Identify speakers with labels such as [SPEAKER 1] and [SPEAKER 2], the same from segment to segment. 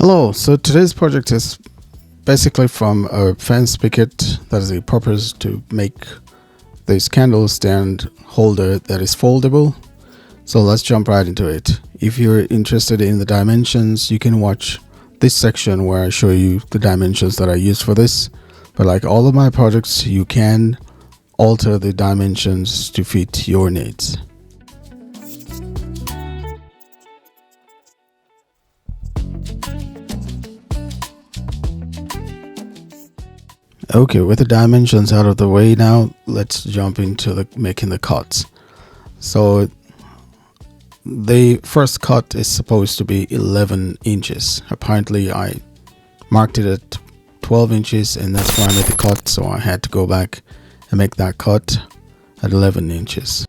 [SPEAKER 1] Hello, so today's project is basically from a fence picket that is the purpose to make this candle stand holder that is foldable. So let's jump right into it. If you're interested in the dimensions, you can watch this section where I show you the dimensions that I used for this. But like all of my projects, you can alter the dimensions to fit your needs. Okay, with the dimensions out of the way now, let's jump into making the cuts. So the first cut is supposed to be 11 inches. Apparently I marked it at 12 inches and that's why I made the cut, so I had to go back and make that cut at 11 inches.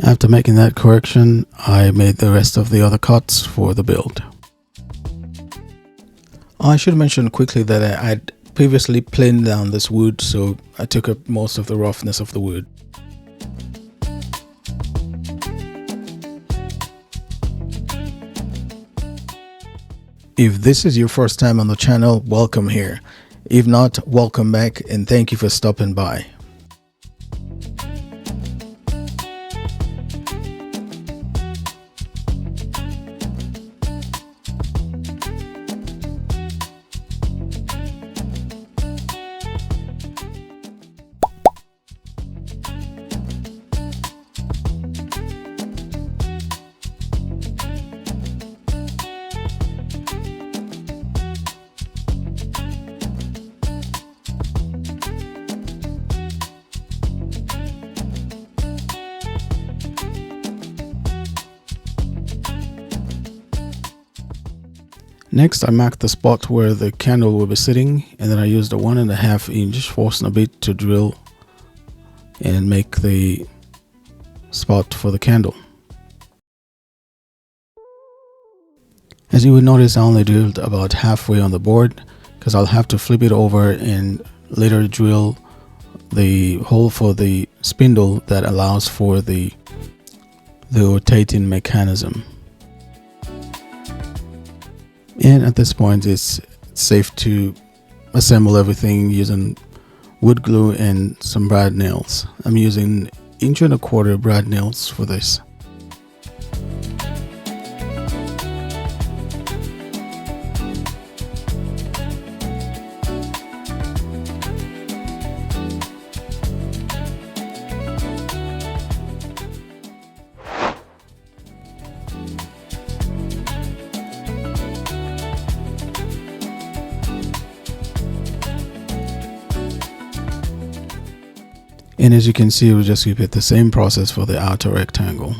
[SPEAKER 1] After making that correction, I made the rest of the other cuts for the build. I should mention quickly that I'd previously planed down this wood, so I took up most of the roughness of the wood. If this is your first time on the channel, welcome here. If not, welcome back and thank you for stopping by. Next, I marked the spot where the candle will be sitting, and then I used a 1.5 inch Forstner bit to drill and make the spot for the candle. As you would notice, I only drilled about halfway on the board because I'll have to flip it over and later drill the hole for the spindle that allows for the rotating mechanism. And at this point, it's safe to assemble everything using wood glue and some brad nails. I'm using 1.25 inch brad nails for this. And as you can see, we'll just repeat the same process for the outer rectangle.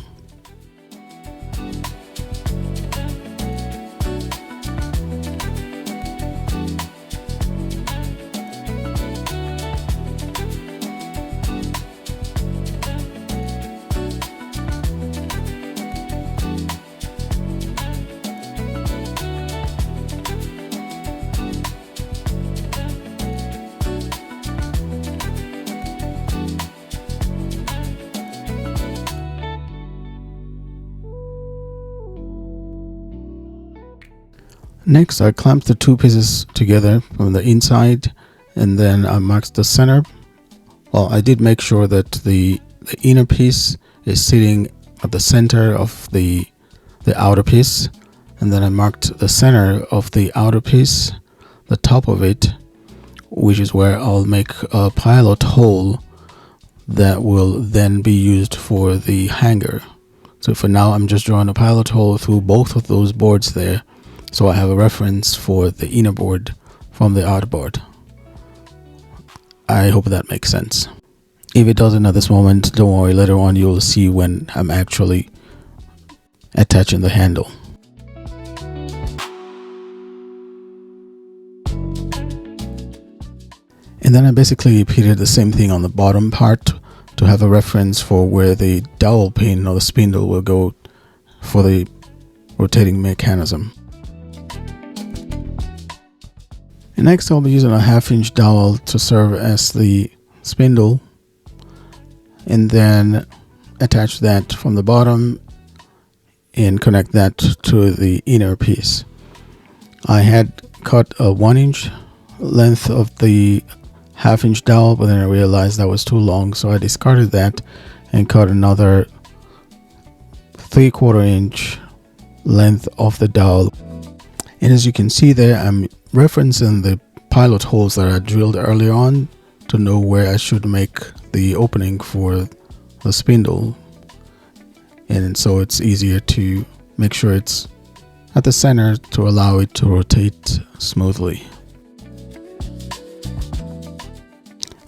[SPEAKER 1] Next, I clamped the two pieces together from the inside, and then I marked the center. Well, I did make sure that the inner piece is sitting at the center of the outer piece, and then I marked the center of the outer piece, the top of it, which is where I'll make a pilot hole that will then be used for the hanger. So for now, I'm just drawing a pilot hole through both of those boards there, so I have a reference for the inner board from the outer board. I hope that makes sense. If it doesn't at this moment, don't worry, later on you'll see when I'm actually attaching the handle. And then I basically repeated the same thing on the bottom part to have a reference for where the dowel pin or the spindle will go for the rotating mechanism. And next I'll be using a 1/2 inch dowel to serve as the spindle, and then attach that from the bottom and connect that to the inner piece. I had cut a 1-inch length of the 1/2-inch dowel, but then I realized that was too long, so I discarded that and cut another 3/4 inch length of the dowel. And as you can see there, I'm referencing the pilot holes that I drilled earlier on to know where I should make the opening for the spindle, and so it's easier to make sure it's at the center to allow it to rotate smoothly.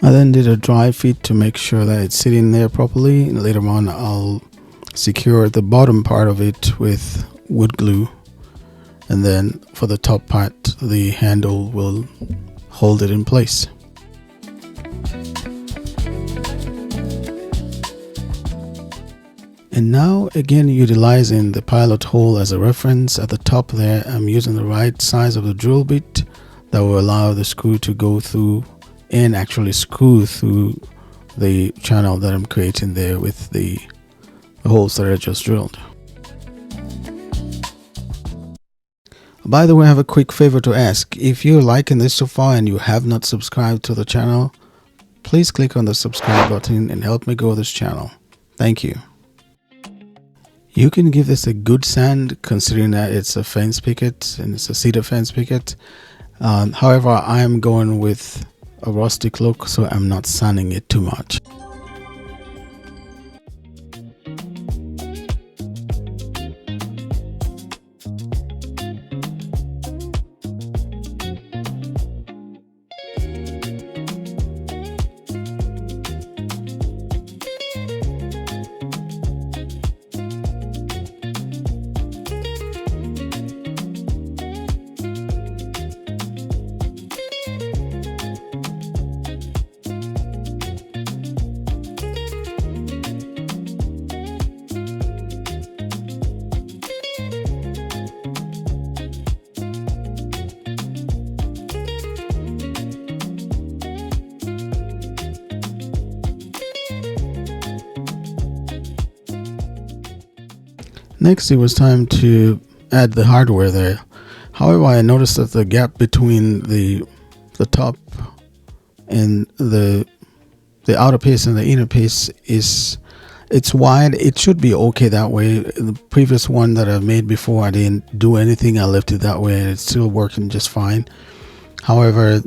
[SPEAKER 1] I then did a dry fit to make sure that it's sitting there properly. Later on I'll secure the bottom part of it with wood glue, and then for the top part the handle will hold it in place. And now, again, utilizing the pilot hole as a reference at the top there, I'm using the right size of the drill bit that will allow the screw to go through and actually screw through the channel that I'm creating there with the holes that I just drilled. By the way, I have a quick favor to ask. If you're liking this so far and you have not subscribed to the channel, please click on the subscribe button and help me grow this channel. Thank you. You can give this a good sand, considering that it's a fence picket and it's a cedar fence picket. However, I am going with a rustic look, so I'm not sanding it too much. Next, it was time to add the hardware there. However, I noticed that the gap between the top and the outer piece and the inner piece it's wide. It should be okay that way. The previous one that I made before, I didn't do anything. I left it that way and it's still working just fine. However,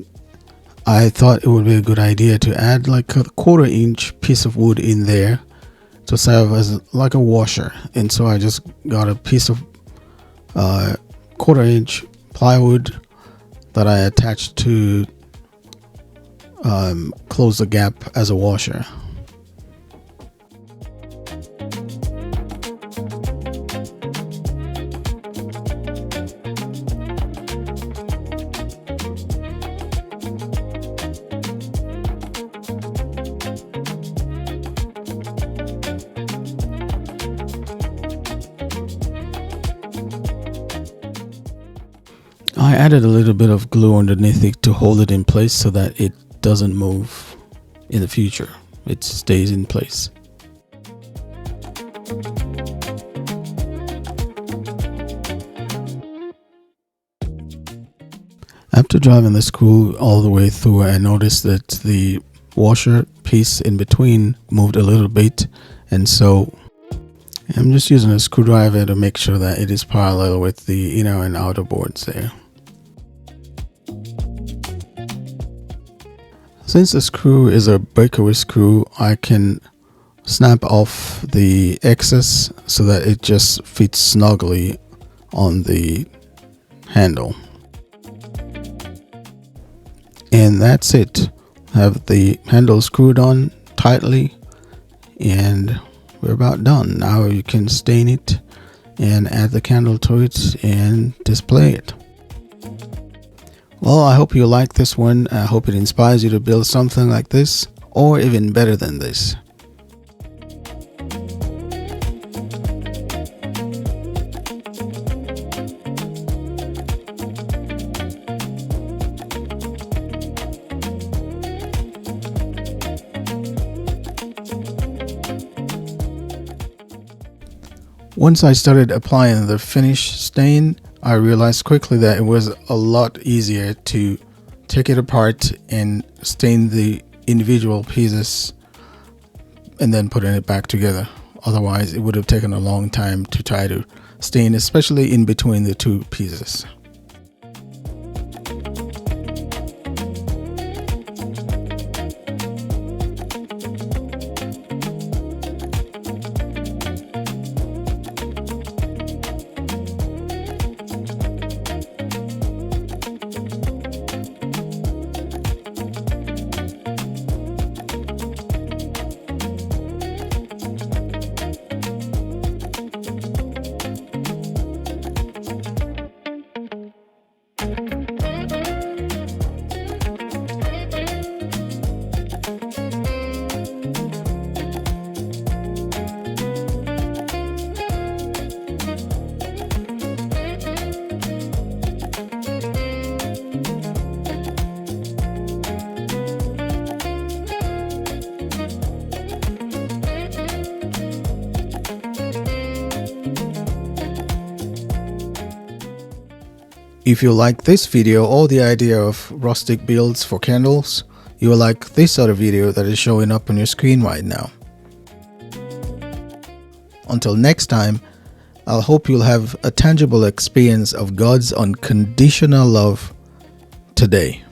[SPEAKER 1] I thought it would be a good idea to add like a 1/4 inch piece of wood in there to serve as like a washer, and so I just got a piece of 1/4 inch plywood that I attached to close the gap as a washer. I added a little bit of glue underneath it to hold it in place so that it doesn't move in the future. It stays in place. After driving the screw all the way through, I noticed that the washer piece in between moved a little bit, and so I'm just using a screwdriver to make sure that it is parallel with the inner and outer boards there. Since the screw is a breakaway screw, I can snap off the excess so that it just fits snugly on the handle. And that's it. Have the handle screwed on tightly and we're about done. Now you can stain it and add the candle to it and display it. Well, I hope you like this one. I hope it inspires you to build something like this or even better than this. Once I started applying the finish stain, I realized quickly that it was a lot easier to take it apart and stain the individual pieces and then putting it back together. Otherwise, it would have taken a long time to try to stain, especially in between the two pieces. If you like this video or the idea of rustic builds for candles, you will like this other video that is showing up on your screen right now. Until next time, I'll hope you'll have a tangible experience of God's unconditional love today.